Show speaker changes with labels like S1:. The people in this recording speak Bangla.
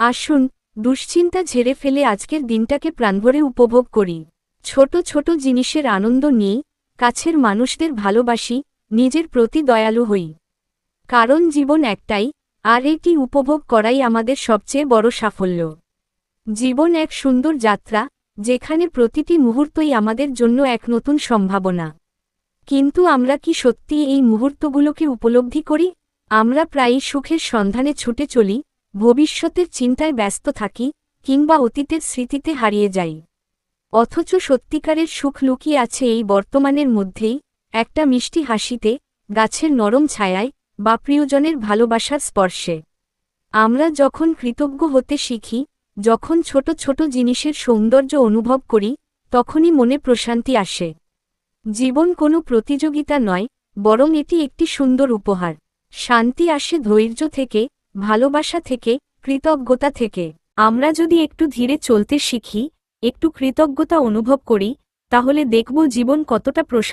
S1: আসুন দুশ্চিন্তা ঝেড়ে ফেলে আজকের দিনটাকে প্রাণভরে উপভোগ করি। ছোট ছোট জিনিসের আনন্দ নিই, কাছের মানুষদের ভালোবাসি, নিজের প্রতি দয়ালু হই। কারণ জীবন একটাই, আর এটি উপভোগ করাই আমাদের সবচেয়ে বড় সাফল্য। জীবন এক সুন্দর যাত্রা, যেখানে প্রতিটি মুহূর্তই আমাদের জন্য এক নতুন সম্ভাবনা। কিন্তু আমরা কি সত্যি এই মুহূর্তগুলোকে উপলব্ধি করি? আমরা প্রায়ই সুখের সন্ধানে ছুটে চলি, ভবিষ্যতের চিন্তায় ব্যস্ত থাকি, কিংবা অতীতের স্মৃতিতে হারিয়ে যাই। অথচ সত্যিকারের সুখ লুকিয়ে আছে এই বর্তমানের মধ্যেই, একটা মিষ্টি হাসিতে, গাছের নরম ছায়ায়, বা প্রিয়জনের ভালোবাসার স্পর্শে। আমরা যখন কৃতজ্ঞ হতে শিখি, যখন ছোট ছোট জিনিসের সৌন্দর্য অনুভব করি, তখনই মনে প্রশান্তি আসে। জীবন কোনো প্রতিযোগিতা নয়, বরং এটি একটি সুন্দর উপহার। শান্তি আসে ধৈর্য থেকে, ভালোবাসা থেকে, কৃতজ্ঞতা থেকে। আমরা যদি একটু ধীরে চলতে শিখি, একটু কৃতজ্ঞতা অনুভব করি, তাহলে দেখব জীবন কতটা